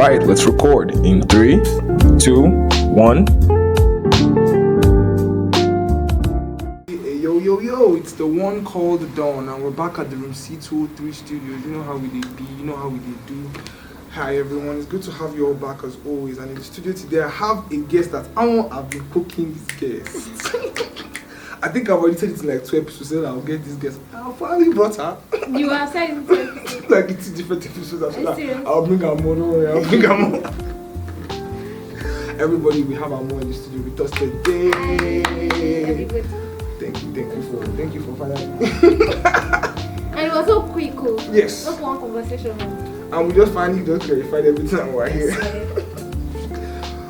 Alright, let's record in 3, 2, 1. Yo, it's the one called Dawn, and we're back at the room C203 studios. You know how we did be, you know how we did do. Hi everyone, it's good to have you all back as always. And in the studio today, I have a guest that I've been cooking this guest. I think I've already said it in like 2 episodes that I'll get this guest. I finally brought her. You have said it. Like it's different episodes after that. I'll bring Amor, don't worry, I'll bring Amor. Everybody, we have Amor in the studio with us today. Everybody. Thank you for finally. And it was so quick, oh. Yes. Just one conversation. And we just finally just clarified everything and we're here.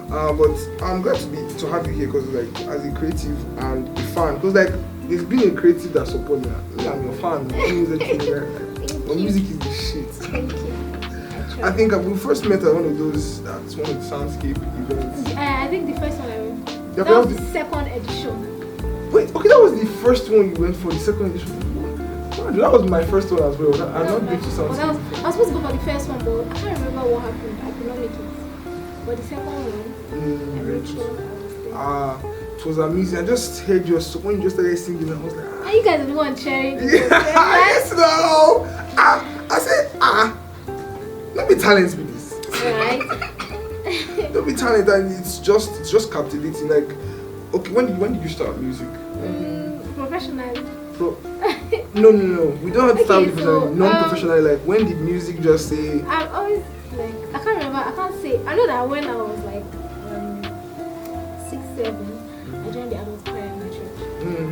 But I'm glad to have you here because like as a creative and a fan, because like there's been a creative that supports me. I'm your fan. Your music is the shit. Thank you. I think we first met at one of the Soundscape events. I think the first one I went. Yeah, that was the second edition. Wait, okay, that was the first one you went for, the second edition. That was my first one as well. I've not been to Soundscape. I was supposed to go for the first one, but I can't remember what happened. I could not make it. But the second one, I made sure I was there. It was amazing. I just heard your song when you just started singing. I was like, Are you guys the one cheering? yes, no. I said, let me talent with this. Right. Don't be talent, and it's just captivating. Like, okay, when did you start music? Professionally. No. We don't have to start with so, non-professional. Like, when did music just say? I'm always like, I can't remember. I can't say. I know that when I was like 6, 7, I joined the adult choir in my church.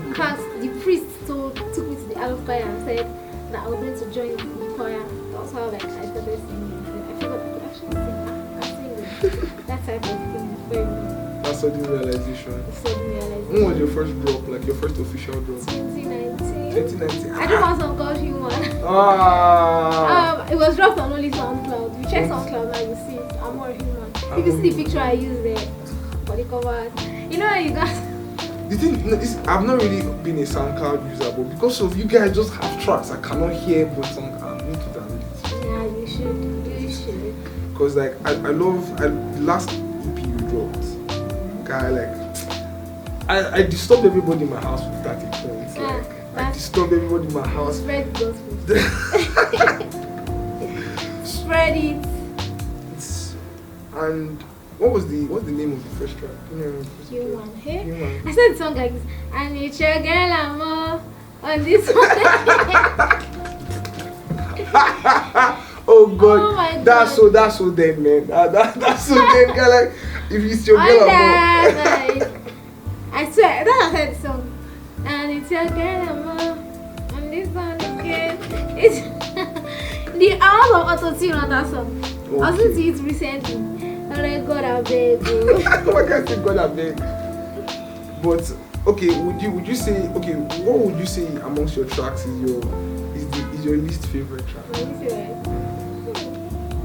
In fact, the priest took me to the adult choir and said that I was going to join the choir. That's how like I started singing. I figured I could actually sing. I'm singing. That type of thing. Very nice. That's sudden realization. Sudden realization. When was your first drop? Like your first official drop? 2019. 2019. I do have some called Human. It was dropped on only SoundCloud. You check SoundCloud now, you see it. Amor Human. If you see the picture I used there for the cover, you know how you guys. The thing is, I've not really been a SoundCloud user, but because of you guys just have tracks, I cannot hear both songs. I need to download it. Yeah, you should. You should. Because like I love the last EP you dropped. Guy, like I disturbed everybody in my house with that experience. I disturbed everybody in my house. Spread the gospel. Spread it. And what's the name of the first track? Human. Hey? Human. I said the song like this. I need your girl Amor on this one. Oh God. Oh my God. That's so dead, man. That's so dead, guy. Like if it's your girl Amor. I swear, that I heard the song. And it's your girl Amor on this one again. It's the amount of auto-tune on that song. Okay. I was listening to it recently. And I God I beg. Why can't say God I beg? But okay, would you say what would you say amongst your tracks is your least favorite track?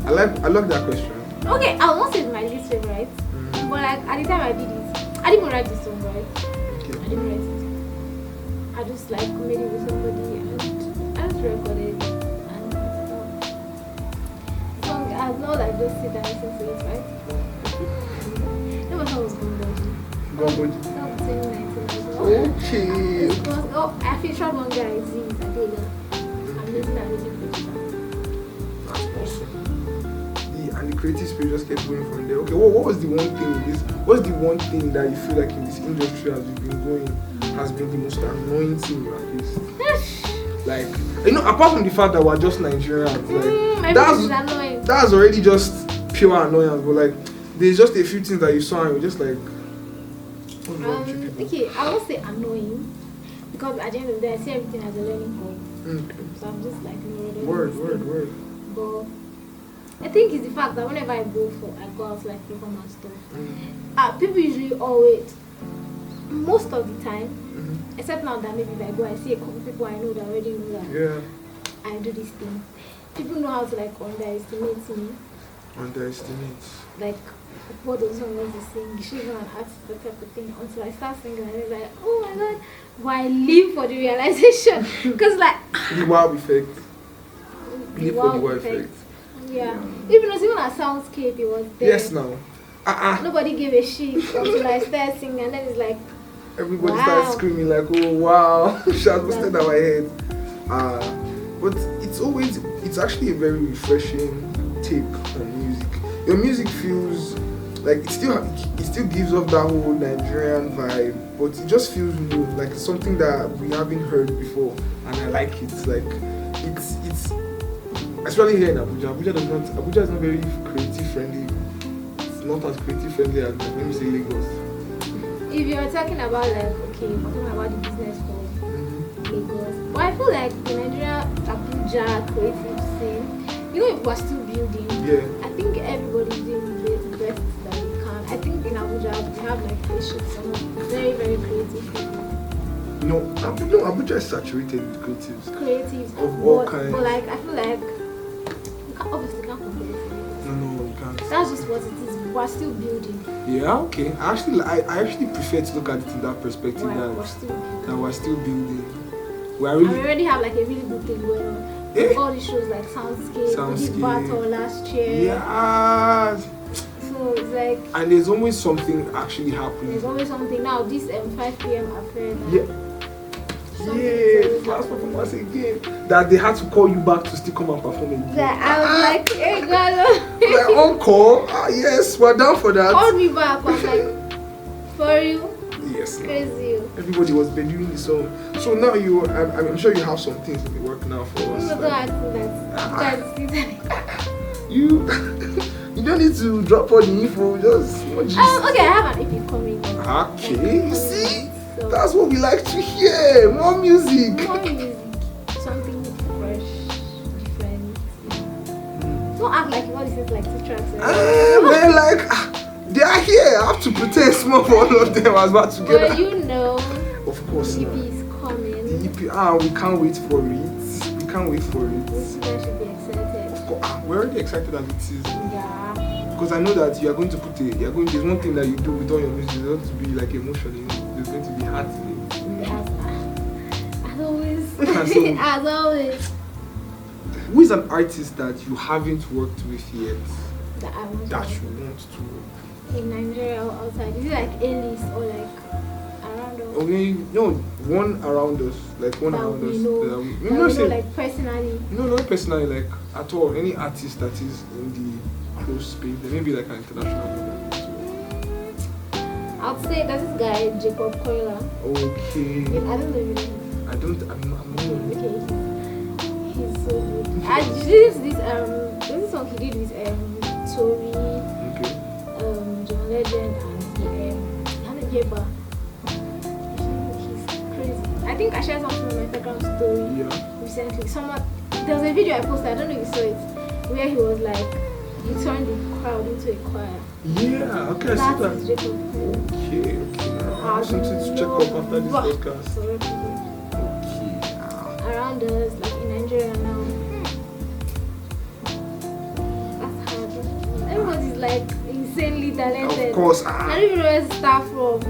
I like that question. Okay, I won't say it's my least favorite. But like at the time I did it, I didn't even write the song, right? Okay. I didn't write it. I just like made it with somebody and I just recorded it and song I know like just sit and listen to it, right? That was how I was going Gumbo. That was 2019. Okay. I featured one guy, Z, I'm listening and reading. That's awesome. And the creative spirit just kept going from there. Okay, what was the one thing in this? What's the one thing that you feel like in this industry as you've been going has been the most annoying thing you have faced? Like, apart from the fact that we're just Nigerians, like that's already just pure annoyance. But like, there's just a few things that you saw and you're just like, what's wrong with you people? Okay, I won't say annoying because at the end of the day, I see everything as a learning curve. Okay. So I'm just like, Word. But I think it's the fact that whenever I go out like perform and stuff, people usually always, most of the time, except now that maybe if I go, I see a couple people I know that already know that I do this thing. People know how to like underestimate me. Underestimate. Like what those songs want to sing, you should even ask that type of thing until I start singing and it's like, oh my God, why live for the realization? Because like the wow effect. Live for the wow effect. Yeah. Even though even at Soundscape, it was there. Yes, now. Nobody gave a shit until I started singing, and then it's like, Everybody wow. started screaming like, oh wow, she has busted our head. But it's actually a very refreshing take on music. Your music feels like it still gives off that whole Nigerian vibe, but it just feels new, like something that we haven't heard before, and I like it. Like it's especially here in Abuja. Abuja is not very creative friendly. It's not as creative friendly as let me say Lagos. If you're talking about like, okay, we're talking about the business for Lagos, but I feel like in Nigeria, Abuja creative scene, we're still building. Yeah. I think everybody's doing the best that they can. I think in Abuja we have like some very, very creative people. No, Abuja is saturated with Creatives of all kinds. But like I feel like you obviously can't compare it. No, you can't. That's just what it is. We're still building. Yeah, okay. I actually prefer to look at it in that perspective we're still building. We already have like a really good thing going on. Eh? All these shows like Soundscape, we did Battle last year. Yeah. So it's like, and there's always something actually happening. There's always something now. This 5 p.m. affair. Last performance again. That they had to call you back to still come and perform again. I was like, hey God. Like on call. Yes, we're down for that. Called me back. I was like, for you? Yes. Crazy. Everybody was doing the song. So now I'm sure you have some things in the work now for us. No, You don't need to drop all the info. Just okay, I have an EP coming. Okay, you see, so that's what we like to hear. More music. Something fresh, different. Don't act like you want to listen to like 2 tracks. Man, like they are here. I have to pretend small for all of them as well together. Well, of course, the EP is coming. The EP, we can't wait for it. We can't wait for it. You guys should be excited. Of course, we're already excited as it is. Yeah. Because I know that you are going to there's one thing that you do with all your music. There's going to be like emotion in it. There's going to be heart in it. As always. As always. Who is an artist that you haven't worked with yet? That I want that you want to? In Nigeria or outside? Is it like A-list or like around us? Okay, no, one around us. Like one around us. We know like personally. No, not personally, like at all. Any artist that is in the close space. There may be like an international level. I'd say there's this guy, Jacob Koila. Okay. I don't know if you know him. I'm not. Okay, he's so good. I did this this song he did with Tori, okay. John Legend and Hannah Yeba. He's crazy. I think I shared something on my Instagram story recently. There was a video I posted, I don't know if you saw it, where he was like, he turned the crowd into a choir. Yeah, okay, I see that. Jacob. Okay. I have something to check up after this podcast. Okay. Around us, like in Nigeria now. That's hard. Everybody's like insanely talented. Of course. I don't even know where to start from.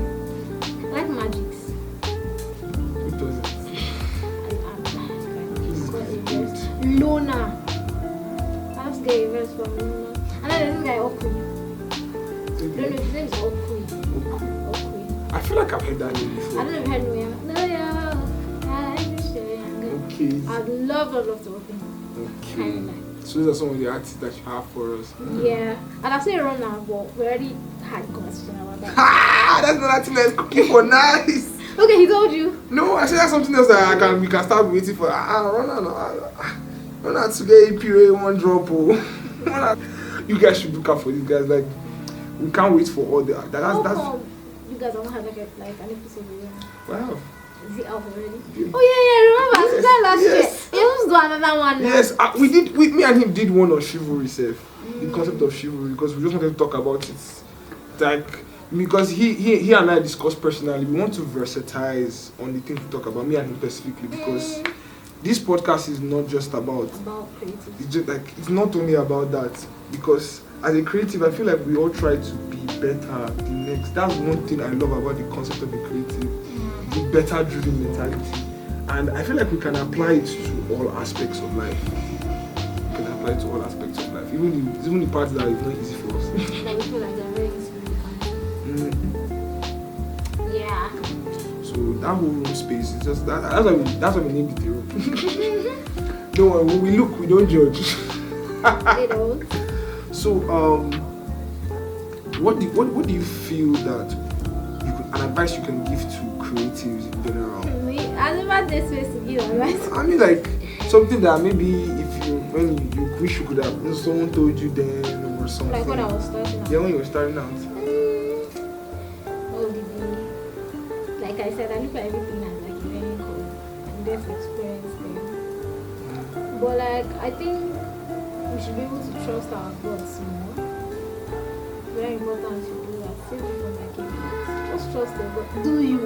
I like Magix. Who does it? Lona. I have to get a verse from Lona. And then there's this guy Okui. I don't know if his name is Okui. I feel like I've heard that name before. I don't know if you heard me. Okay. I'd love to work with him. Okay. So those are some of the artists that you have for us. Yeah. And I've seen it run now, but we already had a conversation about that. That's not something that's cooking for nice. Okay, he told you. No, I said that's something else that we can start waiting for. Run out to get EPA one drop. You guys should look out for these guys. Like, we can't wait for all the. That's you guys don't have like an episode with them. Wow. Is it out already? Yeah. Oh yeah, remember? Yes, last year. You supposed to do another one now. Yes, we did. Me and him did one on chivalry, the concept of chivalry, because we just wanted to talk about it. Like, because he and I discussed personally, we want to versatilize on the thing to talk about, me and him specifically, because this podcast is not just about creative. It's just like, it's not only about that, because as a creative, I feel like we all try to be better the next. That's one thing I love about the concept of the creative, the better driven mentality. And I feel like we can apply it to all aspects of life. We can apply to all aspects of life, even the parts that is not easy for us. Like we feel like they're very insignificant. Yeah. So that whole room space is just that's why we named it a room. Don't worry, when we look, we don't judge. They don't. So what do you feel that an advice you can give to creatives in general? Me, I never did space to give advice. I mean, like something that maybe when you wish you could have, someone told you then or something. Like when I was starting out. Yeah, when you were starting out. Oh, like I said, I look at everything as like a learning curve and just experience them. But like I think we should be able to trust our guts more. Very important to do that. Same thing from like just trust the gut. Do you?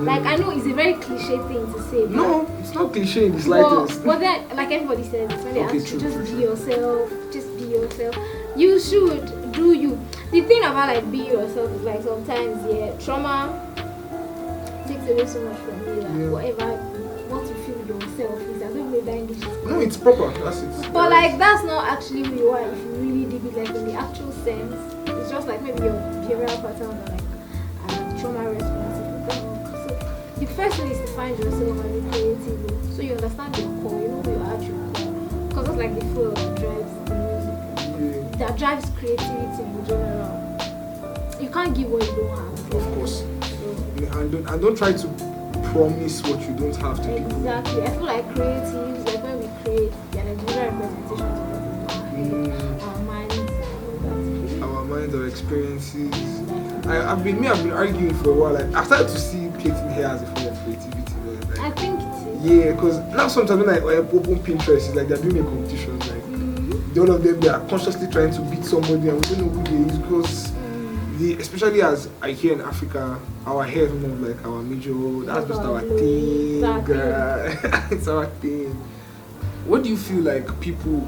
Like I know it's a very cliche thing to say. No, it's not cliche in the slightest. But then, like everybody says, when they Okay, ask you, true, just true. be yourself. Just be yourself. You should do you. The thing about like be yourself is like sometimes trauma takes away so much from you. Like what you feel yourself is. I don't know that English is. No, it's proper. That's it. But like that's not actually who you are if you really deep it like in the actual sense. It's just like maybe your behavioral patterns are like trauma response. So the first thing is to find yourself as a creative. So you understand your core, you know who you are at your core. Because that's like the flow that drives the music. That drives creativity in general. You can't give what you don't have. Of course. And don't try to promise what you don't have to give. Exactly. I feel like creatives, like when we create, they're like visual representations of what is in our minds. Our minds, our experiences. I've been arguing for a while. Like I started to see plaiting hair as a form of creativity. Like, I think it is. yeah, because now sometimes when I open Pinterest, it's like they're doing a competition. Like all of them, they are consciously trying to beat somebody, and we don't know who they is because. Especially as I hear in Africa, our hair is one of like our major. That's just our thing. Exactly. It's our thing. What do you feel like people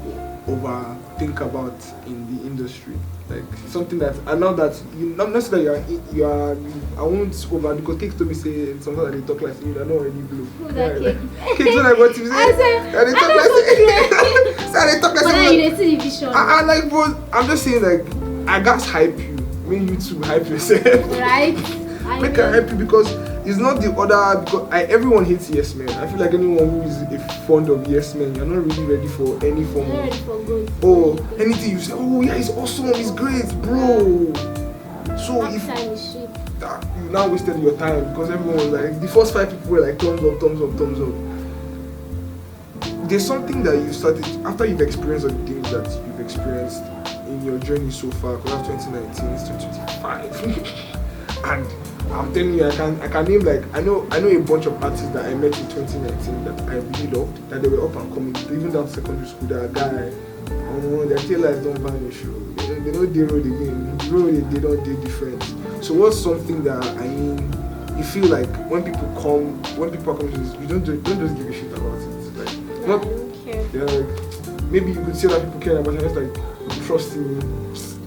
overthink about in the industry? Like something that I know that you not necessarily you are. I won't over because Cake to me say something that they talk like you. I don't already blue. Who's that Cake? Cake's not like what you say. I said. They talk like. So they talk like. But then you see the vision. I like, bro. I'm just saying like I got hype you. Make you to hype yourself. Right. Make her happy because it's not the other. Because everyone hates yes men. I feel like anyone who is fond of yes men, you're not really ready for any form. You're not ready for good. Oh, anything you say. Oh yeah, it's awesome. It's great, bro. So That if time is shit. you now wasted your time because everyone was like the first 5 people were like thumbs up, thumbs up, thumbs up. There's something that you started after you've experienced all the things that you've experienced in your journey so far, because that's 2019, it's 2025. And I'm telling you, I can name like I know a bunch of artists that I met in 2019 that I really loved, that they were up and coming, even down to secondary school. That a guy, their tail lights don't vanish. They don't do road again. They don't do different. So what's something that you feel like when people come to this, you don't just give a shit about it. Like I don't care. yeah, like maybe you could say that people care about it, just like trust me,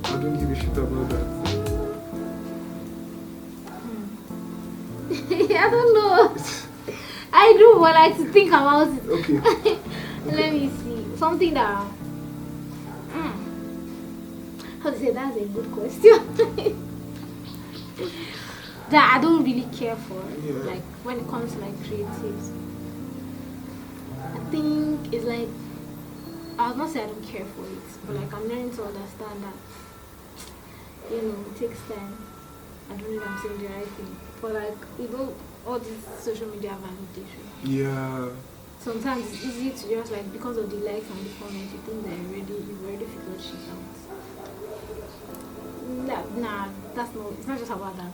I don't give a shit about that. I don't know. I do, but I like to think about it. Okay. Let me see. Something that. How to say that's a good question. That I don't really care for. Yeah. Like when it comes to like creatives. I think it's like I would not say I don't care for it, but like I'm learning to understand that it takes time. I don't know if I'm saying the right thing. But like all this social media validation. Yeah. Sometimes it's easy to just like because of the likes and the comments you think that you've already figured shit out. Nah, it's not just about that.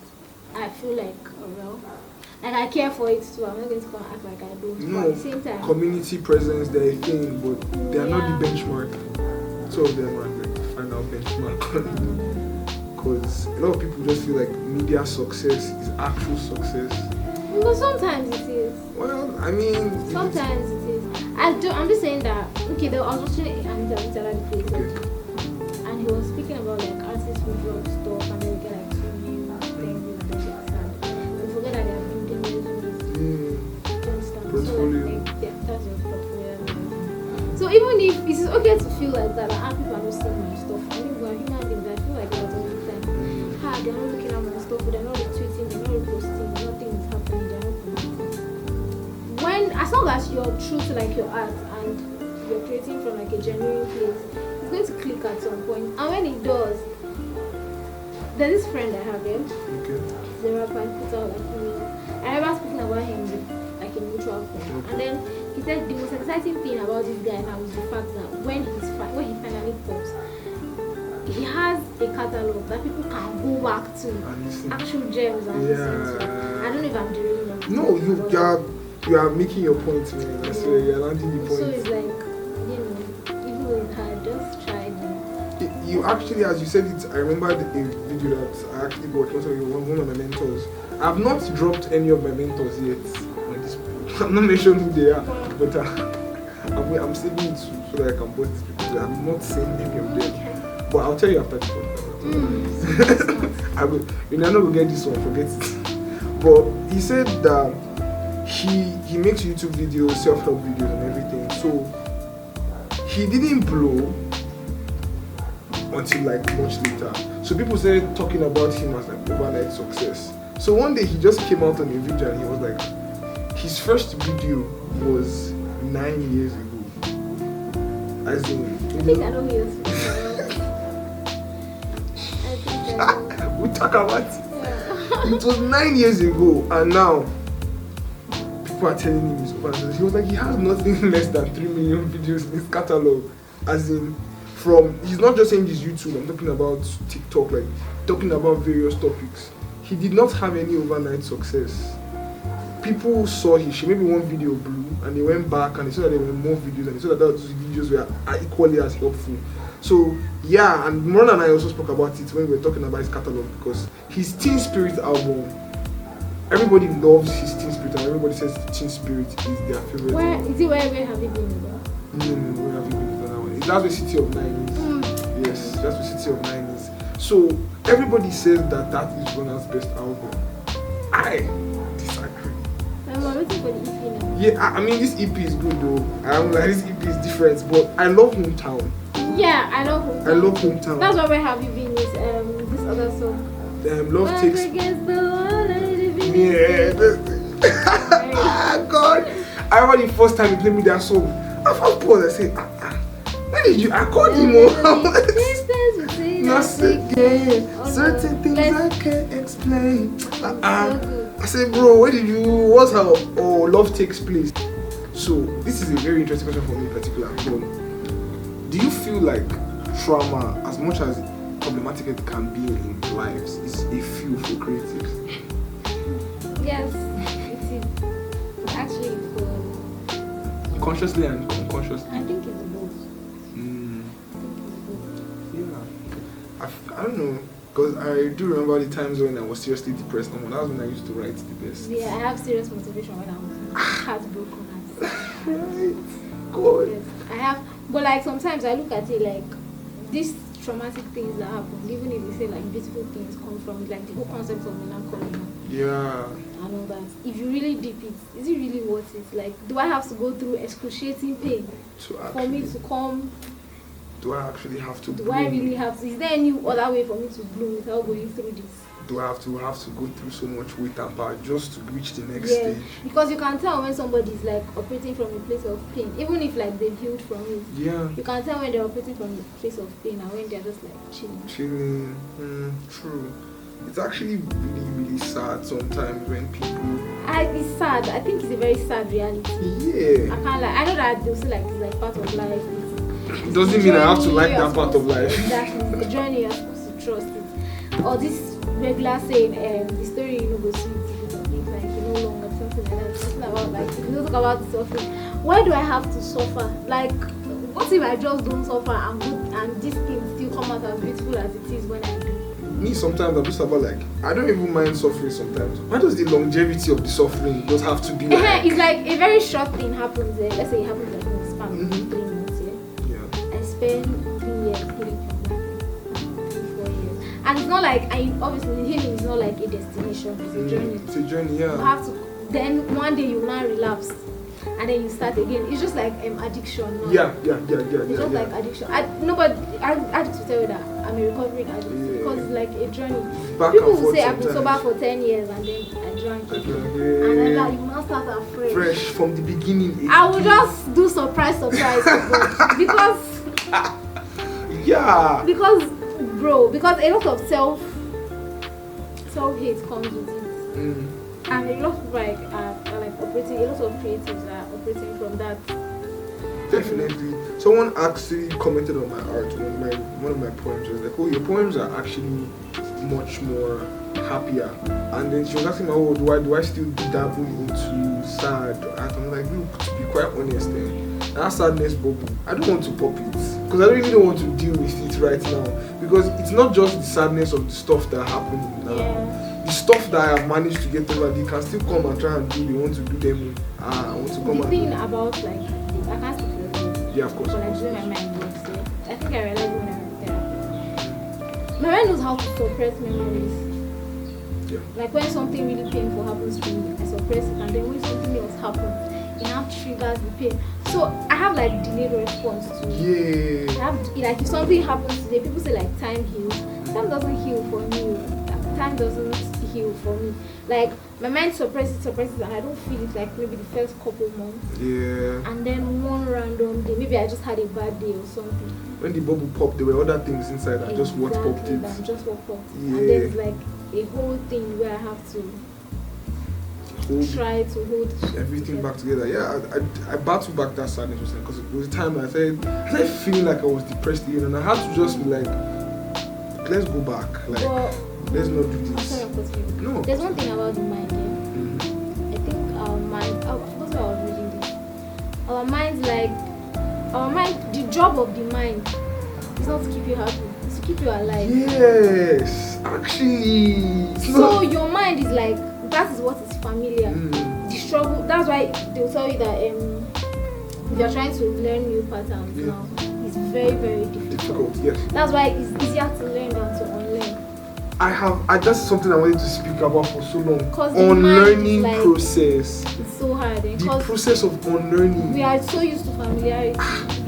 I feel like like I care for it too. I'm not going to come and act like I don't. But at the same time, community presence, they're a thing, but they are not the benchmark. So them are like the final benchmark. Because a lot of people just feel like media success is actual success. But sometimes it is. Well, sometimes it is. I'm just saying that. Okay, I was watching an interview that he created, and he was speaking about like artists who drop stuff and then we get like 2 new things and then get sad. We forget that they are building resumes. Portfolio. So like, yeah, that's your portfolio. So even if it is okay to feel like that, like, people are not seeing my stuff. I mean, we're human beings. I feel like that all the time. They're not looking at my stuff, they're not retweeting, they're not reposting, nothing is happening, they're not promoting. When, as long as you're true to like your art and you're creating from like a genuine place, it's going to click at some point. And when it does, there's this friend I have here. Okay. He's a rapper. He puts out like I remember speaking about him with like a mutual friend, and then he said the most exciting thing about this guy now is the fact that when he finally pops, he has a catalog that people can go back to, actual gems and listen to. I don't know if I'm doing it. No, you are making your point, man. I swear, you're landing the point. So it's like, even though it's hard, just try it. You actually, as you said it, I remember a video that I actually got also one of my mentors. I've not dropped any of my mentors yet. I'm not mentioning who they are, but I'm saving it so that I can post this because I'm not saying any of them. But I'll tell you after the podcast. I will. I know we'll get this one, forget it. But he said that he makes YouTube videos, self-help videos and everything. So he didn't blow until like much later. So people started talking about him as like overnight success. So one day he just came out on a video and he was like, his first video was 9 years ago. As in, I think I know who you're we talk about it. It was 9 years ago, and now people are telling him he's over. He was like, he has nothing less than 3 million videos in his catalog. As in, he's not just saying his YouTube, I'm talking about TikTok, like talking about various topics. He did not have any overnight success. People saw maybe one video blew, and they went back and they saw that there were more videos, and they saw that those videos were equally as helpful. So yeah, and Moran and I also spoke about it when we were talking about his catalog, because his Teen Spirit album, everybody loves his Teen Spirit, and everybody says Teen Spirit is their favorite. Where have you been with that? No, where have you been with that one? That's where City of Nine is. Yes, that's where City of Nine is. So everybody says that is Ronald's best album. I disagree. I'm waiting for the EP now. Yeah, I mean this EP is good though. I'm like, this EP is different, but I love Hometown. Yeah, I love Hometown. I love Hometown. That's why Where Have You Been with this other song. Love Takes. Yeah. God, I remember the first time he played me that song. I first paused. I said, where did you? I called him on. Not again. Certain things I can't explain. I said, bro, where did you? What's how? Oh, Love Takes Place. So this is a very interesting question for me in particular. Do you feel like trauma, as much as problematic it can be in lives, is a fuel for creatives? Yes, it is. It's actually for consciously and unconsciously. I think it's both. Yeah. I don't know, because I do remember the times when I was seriously depressed. That was when I used to write the best. Yeah, I have serious motivation when I'm heartbroken. Right. God. Yes, I have. But like sometimes I look at it like these traumatic things that happen, even if you say like beautiful things come from it, like the whole concept of melancholy. Yeah. And all that. If you really deep it, is it really worth it? Like, do I have to go through excruciating pain for me to come? Do I actually have to? Do I really have to? Is there any other way for me to bloom without going through this? Do I have to go through so much weight and power just to reach the next stage? Because you can tell when somebody is like operating from a place of pain, even if like they've healed from it. Yeah. You can tell when they're operating from a place of pain and when they're just like chilling. True. It's actually really, really sad sometimes when people. It's sad. I think it's a very sad reality. Yeah. I can't lie. I know that they'll say like it's like part of life. It doesn't mean I have to like that part of life. Exactly. The journey you're supposed to trust it. Or this regular saying, the story you know go sweet, it's like you no longer something like that. Something about like you don't talk about the suffering. Why do I have to suffer? Like, what if I just don't suffer and this thing still come out as beautiful as it is when I do? Me sometimes I'm just about like I don't even mind suffering sometimes. Why does the longevity of the suffering just have to be like? It's like a very short thing happens. Let's say it happens like in the span of 3 months. Yeah. I spend 3 years healing from that. 3-4 years, and it's not like obviously healing is not like a destination. It's a journey. It's a journey, yeah. You have to. Then one day you now relapse. and then you start again. It's just like addiction. No? Yeah. It's just like addiction. I addicts will tell you that I'm a recovering addict because it's like a journey. Back People and will say forth I've been sober for 10 years and then I drank again. And then like, you must start afresh. Fresh from the beginning. I will just do surprise because yeah. Because a lot of self hate comes with it. And a lot of people are like operating, a lot of creatives are operating from that. Definitely. Someone actually commented on my art, one of my poems. Was like, oh, your poems are actually much more happier. And then she was asking me, oh, do I still dabble into sad art? I'm like, look, to be quite honest, that sadness bubble, I don't want to pop it. Because I really don't want to deal with it right now. Because it's not just the sadness of the stuff that happened now. Yeah. The stuff that I have managed to get over, they can still come and try and do. They want to do them. I want to come the and thing about like, I can't speak for you. Yeah, of course. But like doing my mind works. I think I realized when I'm in therapy. My mind knows how to suppress memories. Yeah. Like when something really painful happens to me, I suppress it, and then when something else happens, it now triggers the pain. So I have like delayed response to it. Yeah. I have like if something happens today, people say like time heals. Time doesn't heal for me. Time doesn't heal for me. Like my mind suppresses and I don't feel it like maybe the first couple months. Yeah. And then one random day, maybe I just had a bad day or something. When the bubble popped, there were other things inside and just what popped it. Exactly, just what popped. Yeah. And there's like a whole thing where I have to try to hold everything back together. Yeah, I battled back that sadness because it was a time I started feeling like I was depressed again, and I had to just be like, let's go back. Like, let's not do this. I'm sorry, no. There's one thing about the mind, yeah. Mm-hmm. I think our mind, of course I was reading this. Our mind, the job of the mind is not to keep you happy, it's to keep you alive. Yes, actually. So your mind is like, that is what is familiar. The struggle, that's why they'll tell you that if you're trying to learn new patterns now, it's very, very difficult. Yes. That's why it's easier to learn than to unlearn. That's something I wanted to speak about for so long. Unlearning like, process. It's so hard. The process of unlearning. We are so used to familiarity.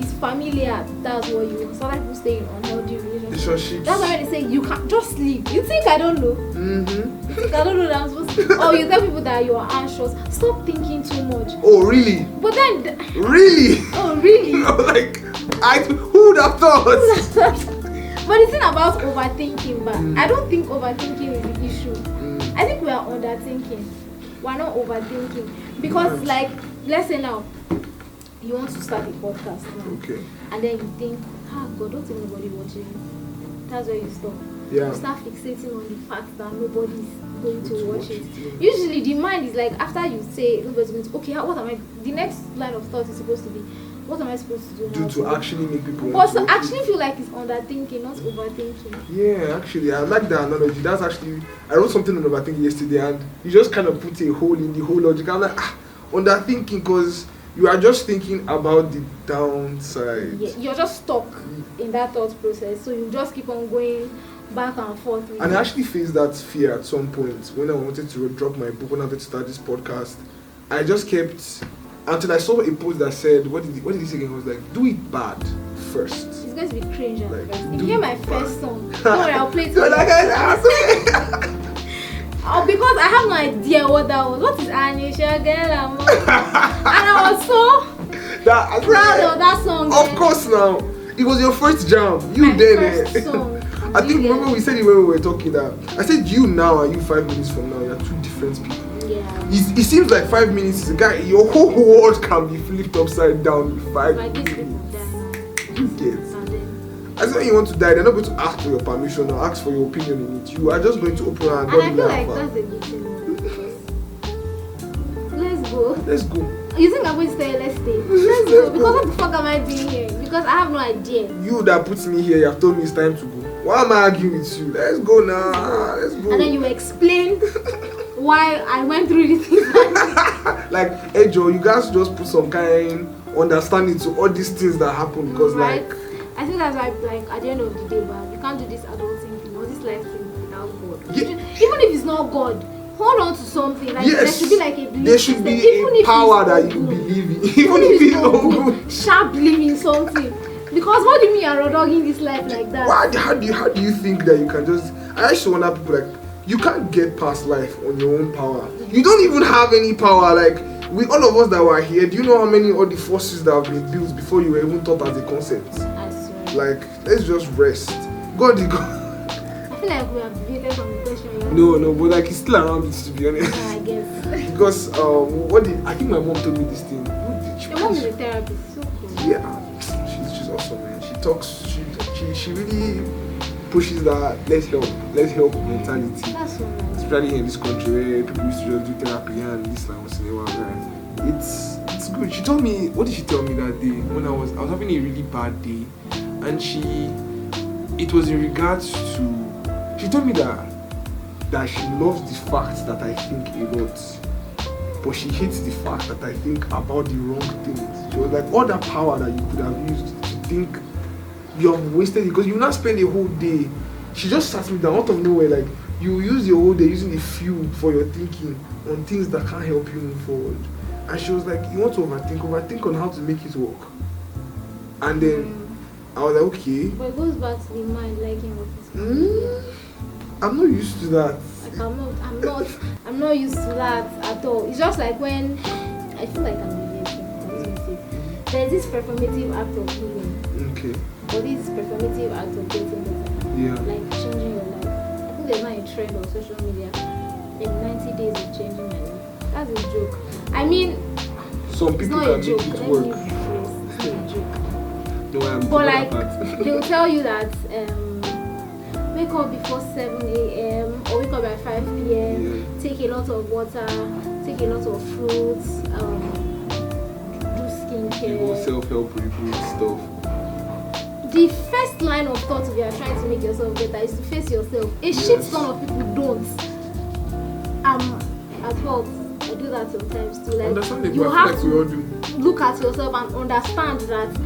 It's familiar. That's what you want. Some people stay in unhealthy relationships. That's why they say you can't just leave. You think I don't know? Mm-hmm. You think I don't know that I'm supposed to. Or you tell people that you are anxious. Stop thinking too much. Oh really? But then. Really? Oh really? Like who would have thought? But the thing about overthinking, but I don't think overthinking is the issue. I think we are underthinking. We're not overthinking. Because like, let's say now, you want to start a podcast now. Okay. And then you think, God, don't think nobody watching. That's where you stop. Yeah. You start fixating on the fact that nobody's going to watch it. Usually the mind is like, after you say nobody's going to, okay, what am I, the next line of thought is supposed to be, what am I supposed to do now? To actually make people want to actually feel like it's underthinking, not overthinking. Yeah, actually, I like that analogy. That's actually, I wrote something on overthinking yesterday and you just kind of put a hole in the whole logic. I'm like, underthinking because you are just thinking about the downside. Yeah, you're just stuck in that thought process. So you just keep on going back and forth. And I actually faced that fear at some point when I wanted to drop my book, when I wanted to start this podcast. I just kept... Until I saw a post that said, what did he say again? It was like, do it bad first. It's going to be cringe at like, first. If you hear my first song, don't worry, I'll play it. Oh, because I have no idea what that was. What is Anisha girl, Amor? And I was so proud of that song. Of course now. It was your first jam. My first song. I think, remember we said it when we were talking that. I said you now and you 5 minutes from now, you're two different people. Yeah. It seems like 5 minutes is a guy, your whole world can be flipped upside down with 5 minutes. You get. As when you want to die, they're not going to ask for your permission or ask for your opinion in it. You are just going to open your hand. And I feel like that's a good thing. Let's go. You think I'm going to say let's stay? Let's go. Because what the fuck am I doing here? Because I have no idea. You that puts me here, you have told me it's time to go. Why am I arguing with you? Let's go now. Let's go. And then you explain why I went through this thing. Like, hey Joe, you guys just put some kind understanding to all these things that happen because right? like I think that's why, like, at the end of the day, but you can't do this adult thinking or this life thing without God. Yeah. Even if it's not God, hold on to something. Like Yes. there should be like a belief. There should be Even a if power it's that not you good. believe in. Even if it's not good. Sharp believe in something. Because what do you mean you're dogging this life like that? How do you think that you can just? I actually wonder people like you can't get past life on your own power. You don't even have any power. Like we all of us that were here, do you know how many all the forces that have been built before you were even thought as a concept? I swear. Like let's just rest. God is God. I feel like we have deviated from the question. No, but like it's still around it to be honest. I guess. Because I think my mom told me this thing. Who did she? Your mom is a therapist. So cool. Yeah, she's awesome, man. She talks. She really pushes that let's help mentality. That's so nice. Especially in this country where people used to just do therapy and this like once in a while, right? It's good. She told me, what did she tell me that day when I was having a really bad day, and it was in regards to, she told me that she loves the fact that I think a lot, but she hates the fact that I think about the wrong things. She was like, all that power that you could have used to think, you have wasted it because you not spend a whole day. She just sat me down out of nowhere, like you use your whole day using the fuel for your thinking on things that can't help you move forward. And she was like, you want to overthink on how to make it work. And then I was like, okay. But it goes back to the mind liking what is I'm not used to that. Like I'm not used to that at all. It's just like when I feel like I'm relating. There's this performative act of healing. Okay. Or this performative act of getting better. Yeah. Like changing your life. I think there's not a trend on social media. In 90 days of changing my life. That's a joke. I mean, some it's people not can a joke. make it Let work. me rephrase. It's not a joke. No, I'm But like, they'll tell you that wake up before 7 a.m. or wake up by 5 p.m. Yeah. Take a lot of water, take a lot of fruits, do skincare. Self-help review stuff. The first line of thought if you are trying to make yourself better is to face yourself. A shit ton of people don't. At fault. I do that sometimes too. Like, Understandable. you I have feel like we all to do. look at yourself and understand that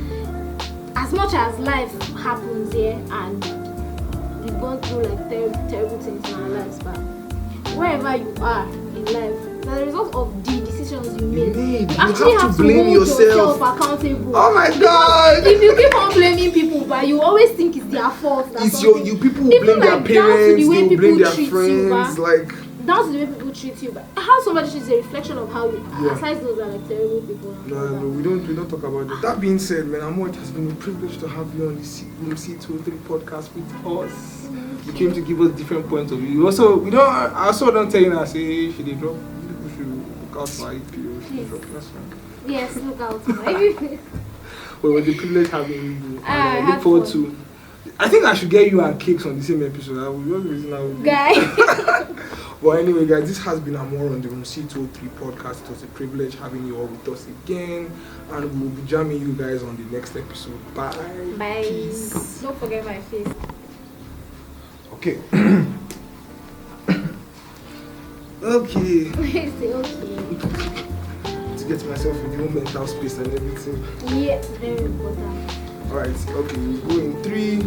as much as life happens here and we've gone through like terrible things in our lives, but wherever you are in life, as a result of the decisions you made, you actually have to blame hold yourself accountable. Oh my God! If you keep on blaming people, but you always think it's their fault. It's you people who blame their like, parents, the way they will blame people their treat friends, you, like down to the way people treat you, but how somebody treats a reflection of how you. Yeah. Aside those are like terrible people. no, we don't talk about that. That being said, man, Amor, it has been a privilege to have you on the C203 podcast with us. You came to give us different points of view. I also don't tell you now, say she did drop. People should look out for IPO. She did drop. That's right. Yes, look out. Right? Well, it was a privilege having you. And I had look forward fun. to. I think I should get you and cakes on the same episode. I will reason I will do. Guy. Well, anyway, guys, this has been Amor on the C203 podcast. It was a privilege having you all with us again, and we'll be jamming you guys on the next episode. Bye. Bye. Peace. Don't forget my face. Okay. Okay. Say okay. To get myself in the own mental space and everything. Yeah, very important. Alright, okay, we'll go in 3, 2,